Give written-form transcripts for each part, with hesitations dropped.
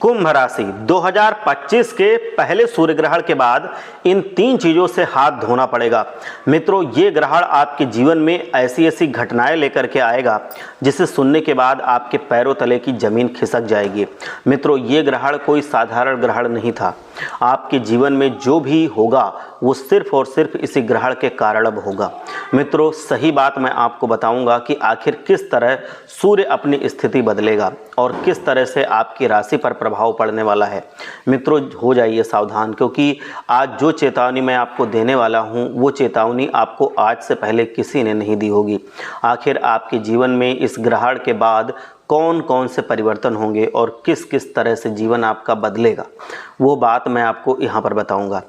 कुंभ राशि 2025 के पहले सूर्य ग्रहण के बाद इन 3 चीजों से हाथ धोना पड़ेगा। मित्रों, ये ग्रहण आपके जीवन में ऐसी ऐसी घटनाएं लेकर के आएगा जिसे सुनने के बाद आपके पैरों तले की जमीन खिसक जाएगी। मित्रों, ये ग्रहण कोई साधारण ग्रहण नहीं था। आपके जीवन में जो भी होगा वो सिर्फ और सिर्फ इसी ग्रहण के कारण अब होगा। मित्रों, सही बात मैं आपको बताऊंगा कि आखिर किस तरह सूर्य अपनी स्थिति बदलेगा और किस तरह से आपकी राशि पर प्रभाव पड़ने वाला है। मित्रों, हो जाइए सावधान, क्योंकि आज जो चेतावनी मैं आपको देने वाला हूं वो चेतावनी आपको आज से पहले किसी ने नहीं दी होगी। आखिर आपके जीवन में इस ग्रहण के बाद कौन कौन से परिवर्तन होंगे और किस किस तरह से जीवन आपका बदलेगा, वो बात मैं आपको यहाँ पर बताऊंगा।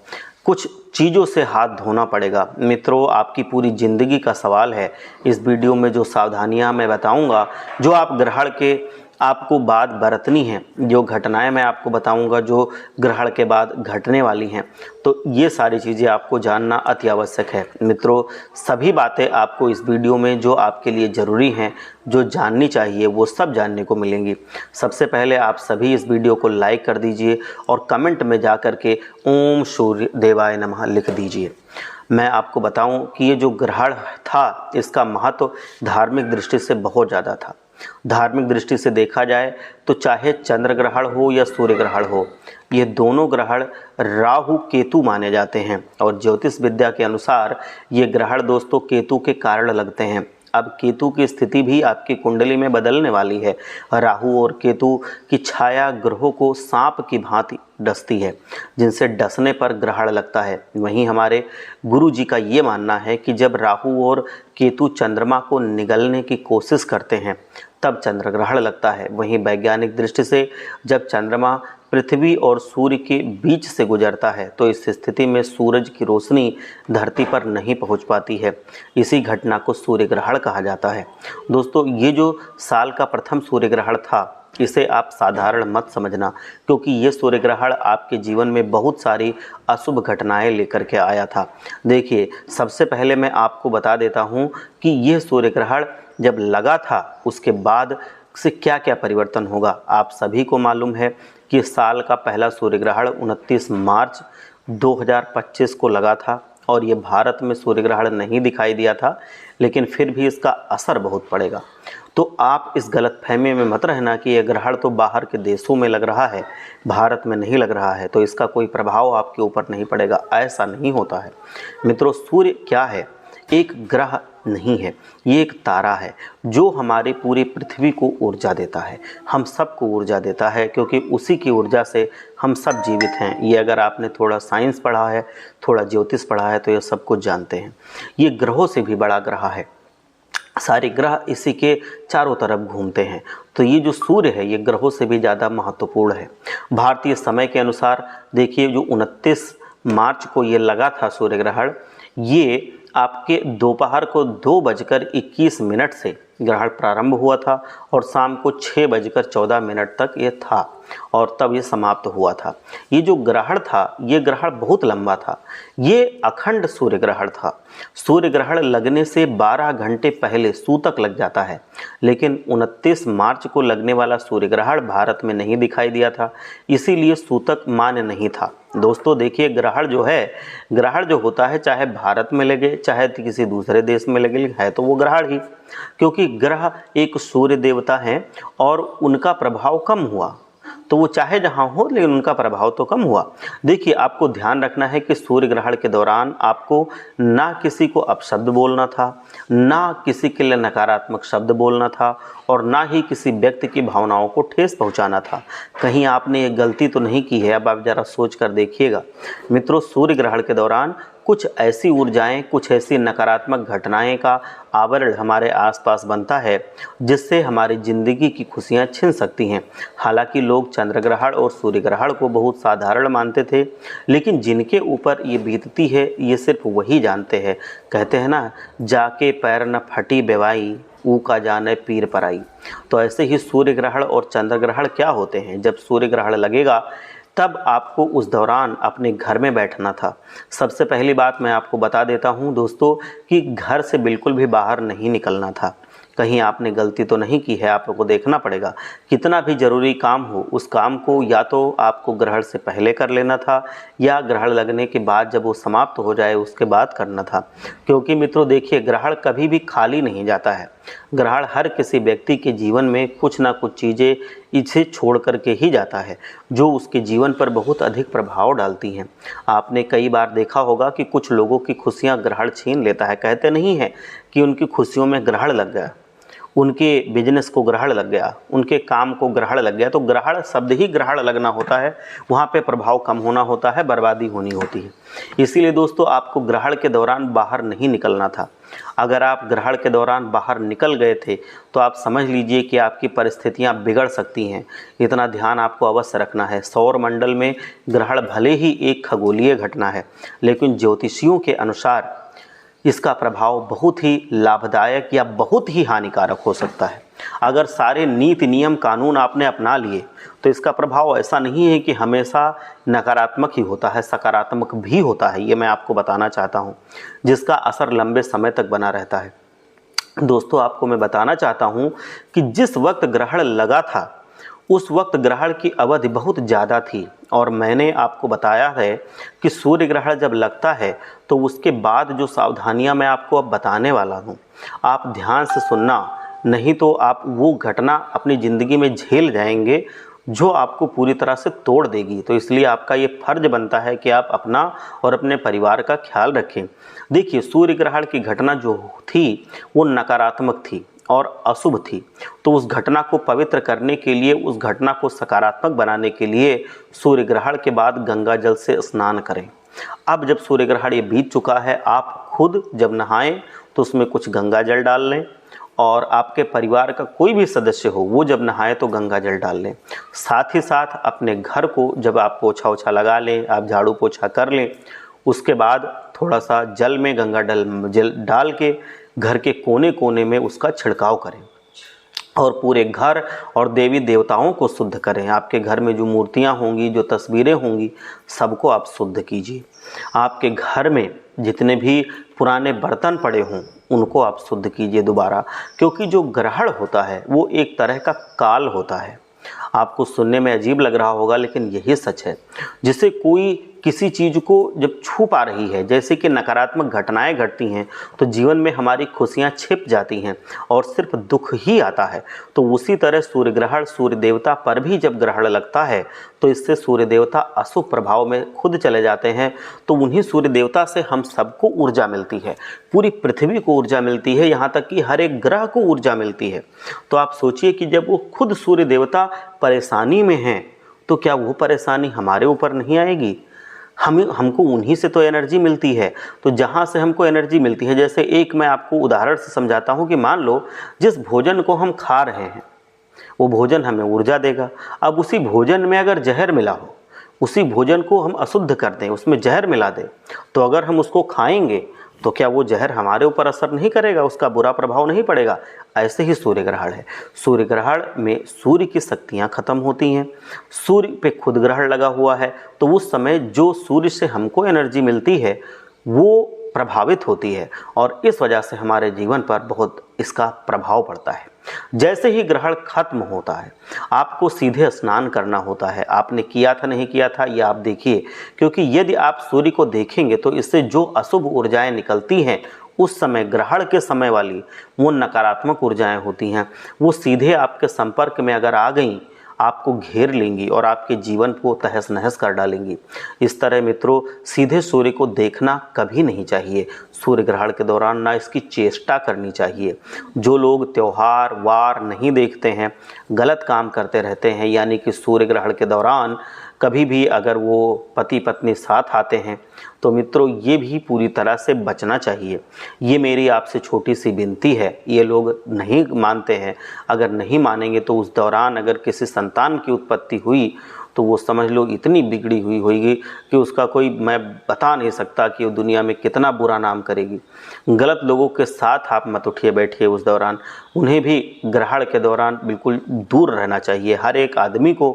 कुछ चीज़ों से हाथ धोना पड़ेगा। मित्रों, आपकी पूरी ज़िंदगी का सवाल है। इस वीडियो में जो सावधानियां मैं बताऊंगा, जो आप ग्रहण के आपको बाद बरतनी हैं, जो घटनाएं मैं आपको बताऊंगा जो ग्रहण के बाद घटने वाली हैं, तो ये सारी चीज़ें आपको जानना अति आवश्यक है। मित्रों, सभी बातें आपको इस वीडियो में जो आपके लिए ज़रूरी हैं, जो जाननी चाहिए, वो सब जानने को मिलेंगी। सबसे पहले आप सभी इस वीडियो को लाइक कर दीजिए और कमेंट में जा कर के ओम सूर्य देवाय नमः लिख दीजिए। मैं आपको बताऊं कि ये जो ग्रहण था इसका महत्व धार्मिक दृष्टि से बहुत ज़्यादा था। धार्मिक दृष्टि से देखा जाए तो चाहे चंद्र ग्रहण हो या सूर्य ग्रहण हो, ये दोनों ग्रहण राहु केतु माने जाते हैं और ज्योतिष विद्या के अनुसार ये ग्रहण दोस्तों केतु के कारण लगते हैं। अब केतु की स्थिति भी आपकी कुंडली में बदलने वाली है। राहु और केतु की छाया ग्रहों को सांप की भांति डसती है, जिनसे डसने पर ग्रहण लगता है। वहीं हमारे गुरु जी का ये मानना है कि जब राहु और केतु चंद्रमा को निगलने की कोशिश करते हैं तब चंद्र ग्रहण लगता है। वहीं वैज्ञानिक दृष्टि से जब चंद्रमा पृथ्वी और सूर्य के बीच से गुजरता है तो इस स्थिति में सूरज की रोशनी धरती पर नहीं पहुंच पाती है। इसी घटना को सूर्य ग्रहण कहा जाता है। दोस्तों, ये जो साल का प्रथम सूर्य ग्रहण था, इसे आप साधारण मत समझना, क्योंकि ये सूर्य ग्रहण आपके जीवन में बहुत सारी अशुभ घटनाएं लेकर के आया था। देखिए, सबसे पहले मैं आपको बता देता हूं कि यह सूर्य ग्रहण जब लगा था उसके बाद से क्या क्या परिवर्तन होगा। आप सभी को मालूम है कि साल का पहला सूर्य ग्रहण 29 मार्च 2025 को लगा था और ये भारत में सूर्य ग्रहण नहीं दिखाई दिया था, लेकिन फिर भी इसका असर बहुत पड़ेगा। तो आप इस गलतफहमी में मत रहना कि यह ग्रहण तो बाहर के देशों में लग रहा है, भारत में नहीं लग रहा है, तो इसका कोई प्रभाव आपके ऊपर नहीं पड़ेगा। ऐसा नहीं होता है। मित्रों, सूर्य क्या है? एक ग्रह नहीं है, ये एक तारा है जो हमारी पूरी पृथ्वी को ऊर्जा देता है, हम सबको ऊर्जा देता है, क्योंकि उसी की ऊर्जा से हम सब जीवित हैं। ये अगर आपने थोड़ा साइंस पढ़ा है, थोड़ा ज्योतिष पढ़ा है, तो ये सब कुछ जानते हैं। ये ग्रहों से भी बड़ा ग्रह है। सारे ग्रह इसी के चारों तरफ घूमते हैं। तो ये जो सूर्य है ये ग्रहों से भी ज़्यादा महत्वपूर्ण है। भारतीय समय के अनुसार देखिए, जो 29 मार्च को ये लगा था सूर्य ग्रहण, ये आपके दोपहर को 2:21 से ग्रहण प्रारंभ हुआ था और शाम को 6:14 तक ये था और तब ये समाप्त हुआ था। ये जो ग्रहण था, ये ग्रहण बहुत लंबा था। ये अखंड सूर्य ग्रहण था। सूर्य ग्रहण लगने से 12 घंटे पहले सूतक लग जाता है, लेकिन 29 मार्च को लगने वाला सूर्य ग्रहण भारत में नहीं दिखाई दिया था, इसीलिए सूतक मान्य नहीं था। दोस्तों देखिए, ग्रहण जो होता है, चाहे भारत में लगे चाहे किसी दूसरे देश में लगे, है तो वो ग्रहण ही, क्योंकि ग्रह एक सूर्य देवता हैं और उनका प्रभाव कम हुआ, तो वो चाहे जहाँ हो लेकिन उनका प्रभाव तो कम हुआ। देखिए, आपको ध्यान रखना है कि सूर्य ग्रहण के दौरान आपको ना किसी को अपशब्द बोलना था, ना किसी के लिए नकारात्मक शब्द बोलना था और ना ही किसी व्यक्ति की भावनाओं को ठेस पहुंचाना था। कहीं आपने ये गलती तो नहीं की है? अब आप ज़रा सोच कर देखिएगा। मित्रों, सूर्य ग्रहण के दौरान कुछ ऐसी ऊर्जाएं, कुछ ऐसी नकारात्मक घटनाएं का आवरण हमारे आसपास बनता है जिससे हमारी ज़िंदगी की खुशियां छिन सकती हैं। हालांकि लोग चंद्र ग्रहण और सूर्य ग्रहण को बहुत साधारण मानते थे, लेकिन जिनके ऊपर ये बीतती है ये सिर्फ वही जानते हैं। कहते हैं ना, जाके पैर न फटी बेवाई, ऊ का जाने पीर पराई। तो ऐसे ही सूर्य ग्रहण और चंद्र ग्रहण क्या होते हैं? जब सूर्य ग्रहण लगेगा तब आपको उस दौरान अपने घर में बैठना था। सबसे पहली बात मैं आपको बता देता हूं दोस्तों कि घर से बिल्कुल भी बाहर नहीं निकलना था। कहीं आपने गलती तो नहीं की है। आपको देखना पड़ेगा, कितना भी ज़रूरी काम हो उस काम को या तो आपको ग्रहण से पहले कर लेना था या ग्रहण लगने के बाद जब वो समाप्त हो जाए उसके बाद करना था। क्योंकि मित्रों देखिए, ग्रहण कभी भी खाली नहीं जाता है। ग्रहण हर किसी व्यक्ति के जीवन में कुछ ना कुछ चीज़ें इसे छोड़ करके ही जाता है जो उसके जीवन पर बहुत अधिक प्रभाव डालती हैं। आपने कई बार देखा होगा कि कुछ लोगों की खुशियां ग्रहण छीन लेता है। कहते नहीं है कि उनकी खुशियों में ग्रहण लग गया, उनके बिजनेस को ग्रहण लग गया, उनके काम को ग्रहण लग गया। तो ग्रहण शब्द ही ग्रहण लगना होता है, वहाँ पे प्रभाव कम होना होता है, बर्बादी होनी होती है। इसीलिए दोस्तों आपको ग्रहण के दौरान बाहर नहीं निकलना था। अगर आप ग्रहण के दौरान बाहर निकल गए थे तो आप समझ लीजिए कि आपकी परिस्थितियां बिगड़ सकती हैं। इतना ध्यान आपको अवश्य रखना है। सौर मंडल में ग्रहण भले ही एक खगोलीय घटना है, लेकिन ज्योतिषियों के अनुसार इसका प्रभाव बहुत ही लाभदायक या बहुत ही हानिकारक हो सकता है। अगर सारे नीति नियम कानून आपने अपना लिए तो इसका प्रभाव ऐसा नहीं है कि हमेशा नकारात्मक ही होता है, सकारात्मक भी होता है। ये मैं आपको बताना चाहता हूँ, जिसका असर लंबे समय तक बना रहता है। दोस्तों आपको मैं बताना चाहता हूँ कि जिस वक्त ग्रहण लगा था उस वक्त ग्रहण की अवधि बहुत ज़्यादा थी, और मैंने आपको बताया है कि सूर्य ग्रहण जब लगता है तो उसके बाद जो सावधानियां मैं आपको अब बताने वाला हूं, आप ध्यान से सुनना, नहीं तो आप वो घटना अपनी ज़िंदगी में झेल जाएंगे जो आपको पूरी तरह से तोड़ देगी। तो इसलिए आपका ये फर्ज बनता है कि आप अपना और अपने परिवार का ख्याल रखें। देखिए, सूर्य ग्रहण की घटना जो थी वो नकारात्मक थी और अशुभ थी। तो उस घटना को पवित्र करने के लिए, उस घटना को सकारात्मक बनाने के लिए सूर्य ग्रहण के बाद गंगा जल से स्नान करें। अब जब सूर्य ग्रहण ये बीत चुका है, आप खुद जब नहाएं तो उसमें कुछ गंगा जल डाल लें, और आपके परिवार का कोई भी सदस्य हो वो जब नहाए तो गंगा जल डाल लें। साथ ही साथ अपने घर को जब आप पोछा ओछा लगा लें, आप झाड़ू पोछा कर लें, उसके बाद थोड़ा सा जल में गंगा जल डाल के घर के कोने कोने में उसका छिड़काव करें और पूरे घर और देवी देवताओं को शुद्ध करें। आपके घर में जो मूर्तियां होंगी, जो तस्वीरें होंगी, सबको आप शुद्ध कीजिए। आपके घर में जितने भी पुराने बर्तन पड़े हों उनको आप शुद्ध कीजिए दोबारा, क्योंकि जो ग्रहण होता है वो एक तरह का काल होता है। आपको सुनने में अजीब लग रहा होगा लेकिन यही सच है। जिसे कोई किसी चीज़ को जब छू पा रही है, जैसे कि नकारात्मक घटनाएं घटती हैं तो जीवन में हमारी खुशियां छिप जाती हैं और सिर्फ दुख ही आता है। तो उसी तरह सूर्य ग्रहण सूर्य देवता पर भी जब ग्रहण लगता है तो इससे सूर्य देवता अशुभ प्रभाव में खुद चले जाते हैं। तो उन्हीं सूर्य देवता से हम सबको ऊर्जा मिलती है, पूरी पृथ्वी को ऊर्जा मिलती है, यहाँ तक कि हर एक ग्रह को ऊर्जा मिलती है। तो आप सोचिए कि जब वो खुद सूर्य देवता परेशानी में हैं तो क्या वो परेशानी हमारे ऊपर नहीं आएगी? हमको उन्हीं से तो एनर्जी मिलती है। तो जहाँ से हमको एनर्जी मिलती है, जैसे एक मैं आपको उदाहरण से समझाता हूँ कि मान लो जिस भोजन को हम खा रहे हैं वो भोजन हमें ऊर्जा देगा। अब उसी भोजन में अगर जहर मिला हो, उसी भोजन को हम अशुद्ध कर दें, उसमें जहर मिला दें, तो अगर हम उसको खाएंगे तो क्या वो जहर हमारे ऊपर असर नहीं करेगा, उसका बुरा प्रभाव नहीं पड़ेगा? ऐसे ही सूर्य ग्रहण है। सूर्य ग्रहण में सूर्य की शक्तियाँ खत्म होती हैं। सूर्य पे खुद ग्रहण लगा हुआ है तो उस समय जो सूर्य से हमको एनर्जी मिलती है वो प्रभावित होती है और इस वजह से हमारे जीवन पर बहुत इसका प्रभाव पड़ता है। जैसे ही ग्रहण खत्म होता है आपको सीधे स्नान करना होता है। आपने किया था नहीं किया था ये आप देखिए, क्योंकि यदि आप सूर्य को देखेंगे तो इससे जो अशुभ ऊर्जाएं निकलती हैं उस समय ग्रहण के समय वाली वो नकारात्मक ऊर्जाएं होती हैं, वो सीधे आपके संपर्क में अगर आ गई आपको घेर लेंगी और आपके जीवन को तहस नहस कर डालेंगी। इस तरह मित्रों सीधे सूर्य को देखना कभी नहीं चाहिए। सूर्य ग्रहण के दौरान ना इसकी चेष्टा करनी चाहिए। जो लोग त्यौहार वार नहीं देखते हैं, गलत काम करते रहते हैं, यानी कि सूर्य ग्रहण के दौरान कभी भी अगर वो पति पत्नी साथ आते हैं तो मित्रों ये भी पूरी तरह से बचना चाहिए। ये मेरी आपसे छोटी सी विनती है। ये लोग नहीं मानते हैं, अगर नहीं मानेंगे तो उस दौरान अगर किसी संतान की उत्पत्ति हुई तो वो समझ लो इतनी बिगड़ी हुई होगी कि उसका कोई मैं बता नहीं सकता कि वो दुनिया में कितना बुरा नाम करेगी। गलत लोगों के साथ आप मत उठिए बैठिए उस दौरान। उन्हें भी ग्रहण के दौरान बिल्कुल दूर रहना चाहिए। हर एक आदमी को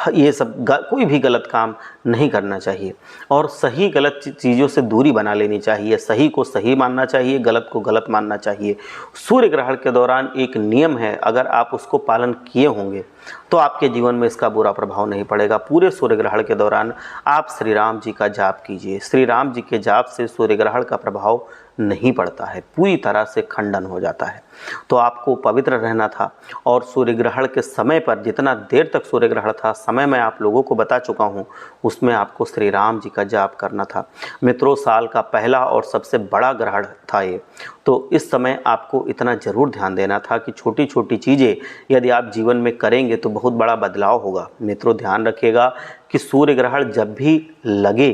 ये सब कोई भी गलत काम नहीं करना चाहिए और सही गलत चीज़ों से दूरी बना लेनी चाहिए। सही को सही मानना चाहिए, गलत को गलत मानना चाहिए। सूर्य ग्रहण के दौरान एक नियम है, अगर आप उसको पालन किए होंगे तो आपके जीवन में इसका बुरा प्रभाव नहीं पड़ेगा। पूरे सूर्य ग्रहण के दौरान आप श्री राम जी का जाप कीजिए। श्री राम जी के जाप से सूर्य ग्रहण का प्रभाव नहीं पड़ता है, पूरी तरह से खंडन हो जाता है। तो आपको पवित्र रहना था और सूर्य ग्रहण के समय पर, जितना देर तक सूर्य ग्रहण था, समय मैं आप लोगों को बता चुका हूँ, उसमें आपको श्री राम जी का जाप करना था। मित्रों, साल का पहला और सबसे बड़ा ग्रहण था ये, तो इस समय आपको इतना ज़रूर ध्यान देना था कि छोटी छोटी चीज़ें यदि आप जीवन में करेंगे तो बहुत बड़ा बदलाव होगा। मित्रों, ध्यान रखिएगा कि सूर्य ग्रहण जब भी लगे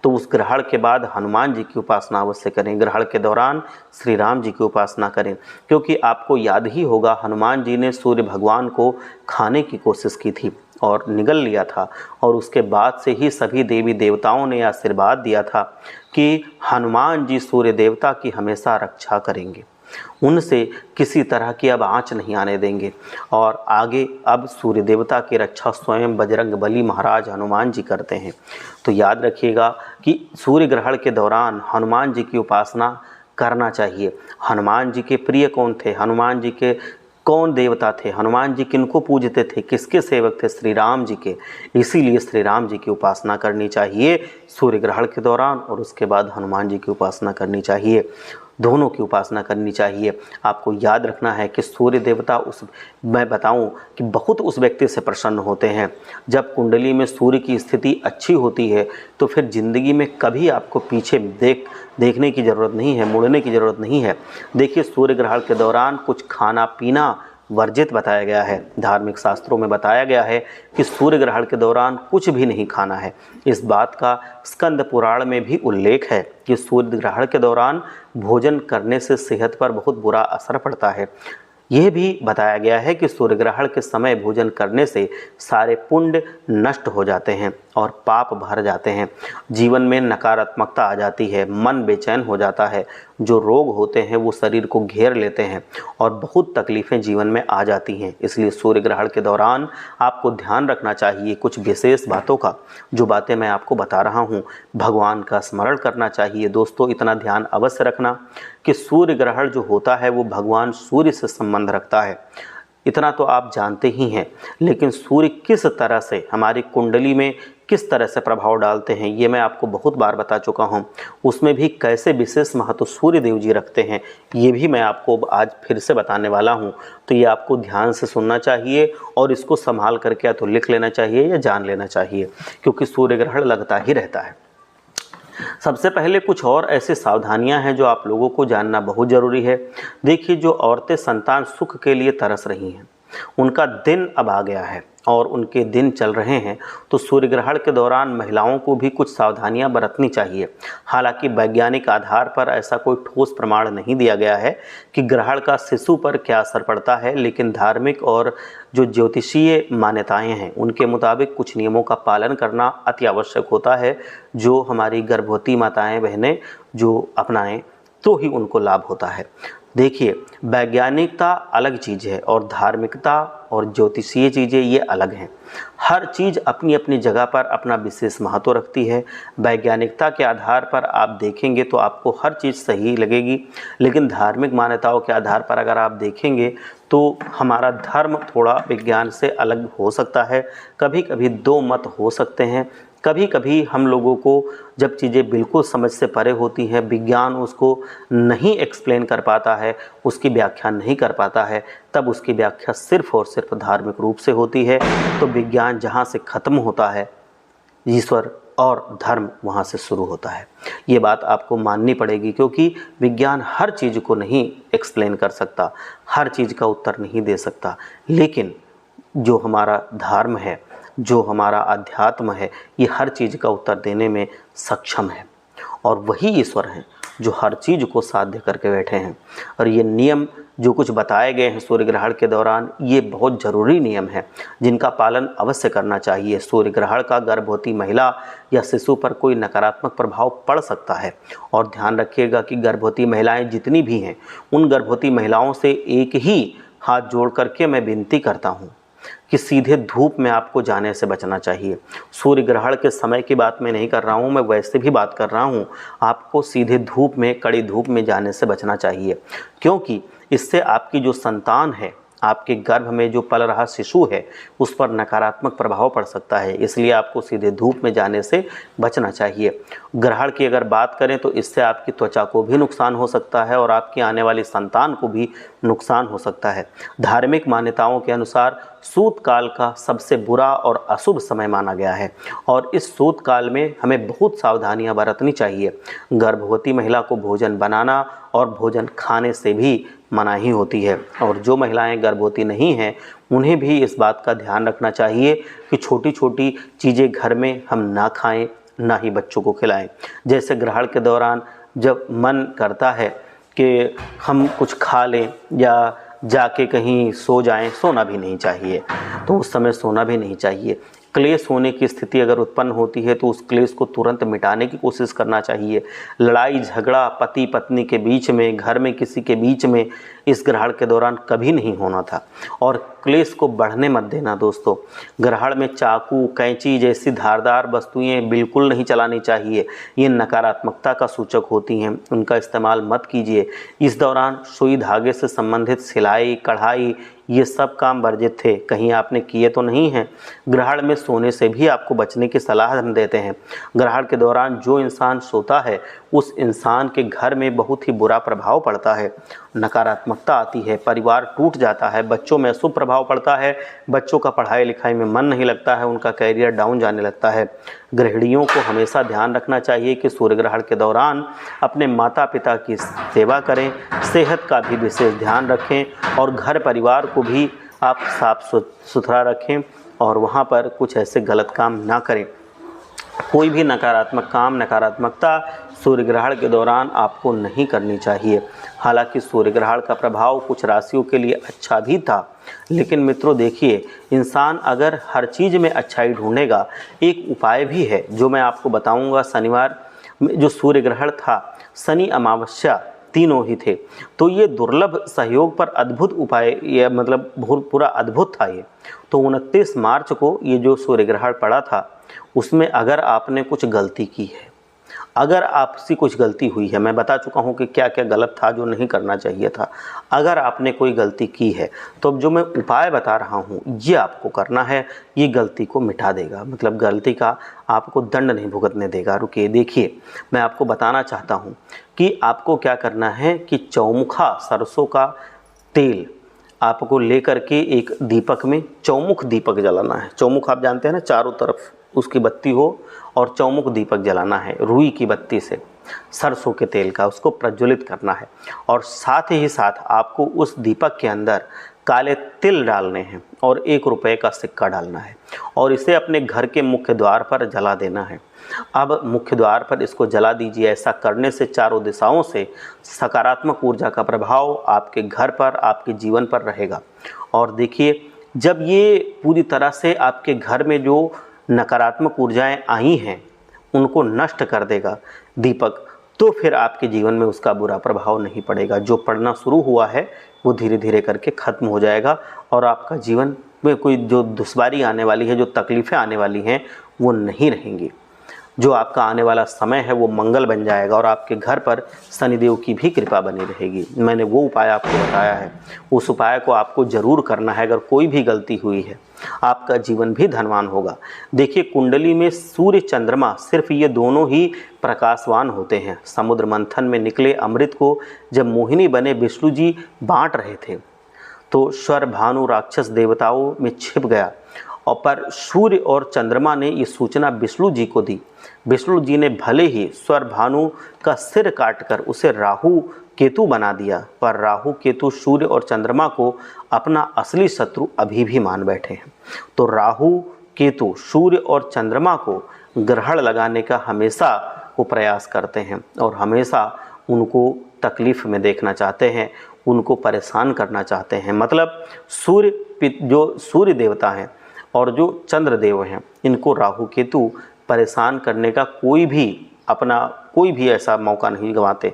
तो उस ग्रहण के बाद हनुमान जी की उपासना अवश्य करें। ग्रहण के दौरान श्री राम जी की उपासना करें, क्योंकि आपको याद ही होगा हनुमान जी ने सूर्य भगवान को खाने की कोशिश की थी और निगल लिया था, और उसके बाद से ही सभी देवी देवताओं ने आशीर्वाद दिया था कि हनुमान जी सूर्य देवता की हमेशा रक्षा करेंगे, उनसे किसी तरह की अब आँच नहीं आने देंगे। और आगे अब सूर्य देवता की रक्षा स्वयं बजरंग बली महाराज हनुमान जी करते हैं। तो याद रखिएगा कि सूर्य ग्रहण के दौरान हनुमान जी की उपासना करना चाहिए। हनुमान जी के प्रिय कौन थे, हनुमान जी के कौन देवता थे, हनुमान जी किनको पूजते थे, किसके सेवक थे, श्री राम जी के। इसीलिए श्री राम जी की उपासना करनी चाहिए सूर्य ग्रहण के दौरान, और उसके बाद हनुमान जी की उपासना करनी चाहिए। दोनों की उपासना करनी चाहिए। आपको याद रखना है कि सूर्य देवता मैं बताऊं कि बहुत उस व्यक्ति से प्रसन्न होते हैं जब कुंडली में सूर्य की स्थिति अच्छी होती है, तो फिर ज़िंदगी में कभी आपको पीछे देखने की ज़रूरत नहीं है, मुड़ने की ज़रूरत नहीं है। देखिए, सूर्य ग्रहण के दौरान कुछ खाना पीना वर्जित बताया गया है। धार्मिक शास्त्रों में बताया गया है कि सूर्य ग्रहण के दौरान कुछ भी नहीं खाना है। इस बात का स्कंद पुराण में भी उल्लेख है कि सूर्य ग्रहण के दौरान भोजन करने से सेहत पर बहुत बुरा असर पड़ता है। यह भी बताया गया है कि सूर्य ग्रहण के समय भोजन करने से सारे पुण्य नष्ट हो जाते हैं और पाप भर जाते हैं। जीवन में नकारात्मकता आ जाती है, मन बेचैन हो जाता है, जो रोग होते हैं वो शरीर को घेर लेते हैं और बहुत तकलीफ़ें जीवन में आ जाती हैं। इसलिए सूर्य ग्रहण के दौरान आपको ध्यान रखना चाहिए कुछ विशेष बातों का। जो बातें मैं आपको बता रहा हूँ, भगवान का स्मरण करना चाहिए। दोस्तों, इतना ध्यान अवश्य रखना कि सूर्य ग्रहण जो होता है वो भगवान सूर्य से संबंध रखता है। इतना तो आप जानते ही हैं, लेकिन सूर्य किस तरह से हमारी कुंडली में किस तरह से प्रभाव डालते हैं ये मैं आपको बहुत बार बता चुका हूं। उसमें भी कैसे विशेष महत्व सूर्य देव जी रखते हैं ये भी मैं आपको आज फिर से बताने वाला हूं। तो ये आपको ध्यान से सुनना चाहिए और इसको संभाल करके या तो लिख लेना चाहिए या जान लेना चाहिए, क्योंकि सूर्य ग्रहण लगता ही रहता है। सबसे पहले कुछ और ऐसी सावधानियां हैं जो आप लोगों को जानना बहुत ज़रूरी है। देखिए, जो औरतें संतान सुख के लिए तरस रही हैं, उनका दिन अब आ गया है और उनके दिन चल रहे हैं, तो सूर्य ग्रहण के दौरान महिलाओं को भी कुछ सावधानियां बरतनी चाहिए। हालांकि वैज्ञानिक आधार पर ऐसा कोई ठोस प्रमाण नहीं दिया गया है कि ग्रहण का शिशु पर क्या असर पड़ता है, लेकिन धार्मिक और जो ज्योतिषीय मान्यताएं हैं उनके मुताबिक कुछ नियमों का पालन करना अति आवश्यक होता है, जो हमारी गर्भवती माताएं बहनें जो अपनाएं तो ही उनको लाभ होता है। देखिए, वैज्ञानिकता अलग चीज़ है और धार्मिकता और ज्योतिषीय चीज़ें ये अलग हैं। हर चीज़ अपनी अपनी जगह पर अपना विशेष महत्व रखती है। वैज्ञानिकता के आधार पर आप देखेंगे तो आपको हर चीज़ सही लगेगी, लेकिन धार्मिक मान्यताओं के आधार पर अगर आप देखेंगे तो हमारा धर्म थोड़ा विज्ञान से अलग हो सकता है। कभी कभी दो मत हो सकते हैं। कभी कभी हम लोगों को जब चीज़ें बिल्कुल समझ से परे होती हैं, विज्ञान उसको नहीं एक्सप्लेन कर पाता है, उसकी व्याख्या नहीं कर पाता है, तब उसकी व्याख्या सिर्फ और सिर्फ धार्मिक रूप से होती है। तो विज्ञान जहाँ से ख़त्म होता है, ईश्वर और धर्म वहाँ से शुरू होता है। ये बात आपको माननी पड़ेगी, क्योंकि विज्ञान हर चीज़ को नहीं एक्सप्लेन कर सकता, हर चीज़ का उत्तर नहीं दे सकता, लेकिन जो हमारा धर्म है, जो हमारा अध्यात्म है, ये हर चीज़ का उत्तर देने में सक्षम है और वही ईश्वर हैं जो हर चीज़ को साध्य करके बैठे हैं। और ये नियम जो कुछ बताए गए हैं सूर्य ग्रहण के दौरान, ये बहुत ज़रूरी नियम है जिनका पालन अवश्य करना चाहिए। सूर्य ग्रहण का गर्भवती महिला या शिशु पर कोई नकारात्मक प्रभाव पड़ सकता है, और ध्यान रखिएगा कि गर्भवती महिलाएं जितनी भी हैं, उन गर्भवती महिलाओं से एक ही हाथ जोड़ करके मैं विनती करता हूँ कि सीधे धूप में आपको जाने से बचना चाहिए। सूर्य ग्रहण के समय की बात मैं नहीं कर रहा हूँ, मैं वैसे भी बात कर रहा हूँ। आपको सीधे धूप में, कड़ी धूप में जाने से बचना चाहिए, क्योंकि इससे आपकी जो संतान है, आपके गर्भ में जो पल रहा शिशु है, उस पर नकारात्मक प्रभाव पड़ सकता है। इसलिए आपको सीधे धूप में जाने से बचना चाहिए। ग्रहण की अगर बात करें तो इससे आपकी त्वचा को भी नुकसान हो सकता है और आपकी आने वाली संतान को भी नुकसान हो सकता है। धार्मिक मान्यताओं के अनुसार सूत काल का सबसे बुरा और अशुभ समय माना गया है और इस सूत काल में हमें बहुत सावधानियां बरतनी चाहिए। गर्भवती महिला को भोजन बनाना और भोजन खाने से भी मनाही होती है और जो महिलाएं गर्भवती नहीं हैं उन्हें भी इस बात का ध्यान रखना चाहिए कि छोटी छोटी चीज़ें घर में हम ना खाएं, ना ही बच्चों को खिलाएं। जैसे ग्रहण के दौरान जब मन करता है कि हम कुछ खा लें या जाके कहीं सो जाएं, सोना भी नहीं चाहिए, तो उस समय सोना भी नहीं चाहिए। क्लेश होने की स्थिति अगर उत्पन्न होती है तो उस क्लेश को तुरंत मिटाने की कोशिश करना चाहिए। लड़ाई झगड़ा पति पत्नी के बीच में, घर में किसी के बीच में इस ग्रहण के दौरान कभी नहीं होना था और क्लेश को बढ़ने मत देना दोस्तों। ग्रहण में चाकू, कैंची जैसी धारदार वस्तुएं बिल्कुल नहीं चलानी चाहिए। ये नकारात्मकता का सूचक होती हैं, उनका इस्तेमाल मत कीजिए। इस दौरान सुई धागे से संबंधित सिलाई, कढ़ाई, ये सब काम वर्जित थे, कहीं आपने किए तो नहीं हैं। ग्रहण में सोने से भी आपको बचने की सलाह हम देते हैं। ग्रहण के दौरान जो इंसान सोता है उस इंसान के घर में बहुत ही बुरा प्रभाव पड़ता है, नकारात्मकता आती है, परिवार टूट जाता है, बच्चों में अशुभ प्रभाव पड़ता है, बच्चों का पढ़ाई लिखाई में मन नहीं लगता है, उनका कैरियर डाउन जाने लगता है। गृहिणियों को हमेशा ध्यान रखना चाहिए कि सूर्य ग्रहण के दौरान अपने माता पिता की सेवा करें, सेहत का भी विशेष ध्यान रखें और घर परिवार को भी आप साफ सुथरा रखें और वहाँ पर कुछ ऐसे गलत काम ना करें। कोई भी नकारात्मक काम, नकारात्मकता सूर्य ग्रहण के दौरान आपको नहीं करनी चाहिए। हालांकि सूर्य ग्रहण का प्रभाव कुछ राशियों के लिए अच्छा भी था, लेकिन मित्रों देखिए, इंसान अगर हर चीज़ में अच्छाई ढूंढेगा, एक उपाय भी है जो मैं आपको बताऊंगा। शनिवार में जो सूर्य ग्रहण था, शनि अमावस्या तीनों ही थे, तो ये दुर्लभ सहयोग पर अद्भुत उपाय, ये मतलब पूरा अद्भुत था ये। तो 29 मार्च को ये जो सूर्य ग्रहण पड़ा था, उसमें अगर आपने कुछ गलती की है, अगर आपसे कुछ गलती हुई है, मैं बता चुका हूँ कि क्या क्या गलत था जो नहीं करना चाहिए था। अगर आपने कोई गलती की है तो अब जो मैं उपाय बता रहा हूँ ये आपको करना है, ये गलती को मिटा देगा, मतलब गलती का आपको दंड नहीं भुगतने देगा। रुकिए देखिए, मैं आपको बताना चाहता हूँ कि आपको क्या करना है कि चौमुखा सरसों का तेल आपको लेकर के एक दीपक में चौमुख दीपक जलाना है। चौमुख आप जानते हैं ना, चारों तरफ उसकी बत्ती हो और चौमुख दीपक जलाना है रुई की बत्ती से, सरसों के तेल का, उसको प्रज्वलित करना है। और साथ ही साथ आपको उस दीपक के अंदर काले तिल डालने हैं और 1 रुपये का सिक्का डालना है और इसे अपने घर के मुख्य द्वार पर जला देना है। अब मुख्य द्वार पर इसको जला दीजिए। ऐसा करने से चारों दिशाओं से सकारात्मक ऊर्जा का प्रभाव आपके घर पर, आपके जीवन पर रहेगा। और देखिए, जब ये पूरी तरह से आपके घर में जो नकारात्मक ऊर्जाएं आई हैं उनको नष्ट कर देगा दीपक, तो फिर आपके जीवन में उसका बुरा प्रभाव नहीं पड़ेगा। जो पड़ना शुरू हुआ है वो धीरे धीरे करके ख़त्म हो जाएगा और आपका जीवन में कोई जो दुश्वारी आने वाली है, जो तकलीफ़ें आने वाली हैं, वो नहीं रहेंगी। जो आपका आने वाला समय है वो मंगल बन जाएगा और आपके घर पर शनिदेव की भी कृपा बनी रहेगी। मैंने वो उपाय आपको बताया है, उस उपाय को आपको ज़रूर करना है। अगर कोई भी गलती हुई है, आपका जीवन भी धनवान होगा। देखिए, कुंडली में सूर्य चंद्रमा सिर्फ ये दोनों ही प्रकाशवान होते हैं। समुद्र मंथन में निकले अमृत को जब मोहिनी बने विष्णु जी बाँट रहे थे तो स्वर भानु राक्षस देवताओं में छिप गया और पर सूर्य और चंद्रमा ने ये सूचना विष्णु जी को दी। विष्णु जी ने भले ही स्वर भानु का सिर काटकर उसे राहु केतु बना दिया, पर राहु केतु सूर्य और चंद्रमा को अपना असली शत्रु अभी भी मान बैठे हैं। तो राहु केतु सूर्य और चंद्रमा को ग्रहण लगाने का हमेशा वो प्रयास करते हैं और हमेशा उनको तकलीफ़ में देखना चाहते हैं, उनको परेशान करना चाहते हैं। मतलब जो सूर्य देवता हैं और जो चंद्र देव हैं, इनको राहु केतु परेशान करने का कोई भी ऐसा मौका नहीं गंवाते।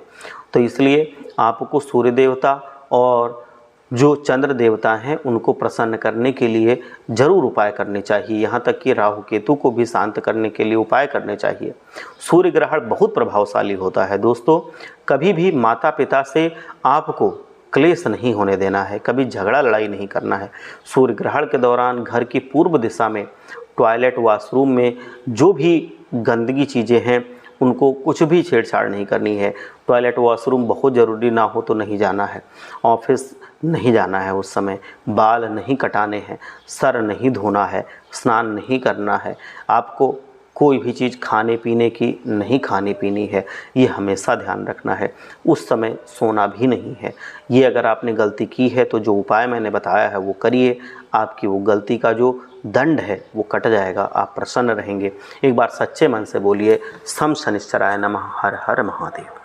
तो इसलिए आपको सूर्य देवता और जो चंद्र देवता हैं उनको प्रसन्न करने के लिए जरूर उपाय करने चाहिए। यहाँ तक कि राहु केतु को भी शांत करने के लिए उपाय करने चाहिए। सूर्य ग्रहण बहुत प्रभावशाली होता है दोस्तों। कभी भी माता पिता से आपको क्लेश नहीं होने देना है, कभी झगड़ा लड़ाई नहीं करना है। सूर्य ग्रहण के दौरान घर की पूर्व दिशा में टॉयलेट वॉशरूम में जो भी गंदगी चीज़ें हैं उनको कुछ भी छेड़छाड़ नहीं करनी है। टॉयलेट वॉशरूम बहुत ज़रूरी ना हो तो नहीं जाना है। ऑफिस नहीं जाना है उस समय। बाल नहीं कटाने हैं, सर नहीं धोना है, स्नान नहीं करना है। आपको कोई भी चीज़ खाने पीने की नहीं खानी पीनी है, ये हमेशा ध्यान रखना है। उस समय सोना भी नहीं है। ये अगर आपने गलती की है तो जो उपाय मैंने बताया है वो करिए। आपकी वो गलती का जो दंड है वो कट जाएगा, आप प्रसन्न रहेंगे। एक बार सच्चे मन से बोलिए, शम शनिश्चराय नमः, हर हर महादेव।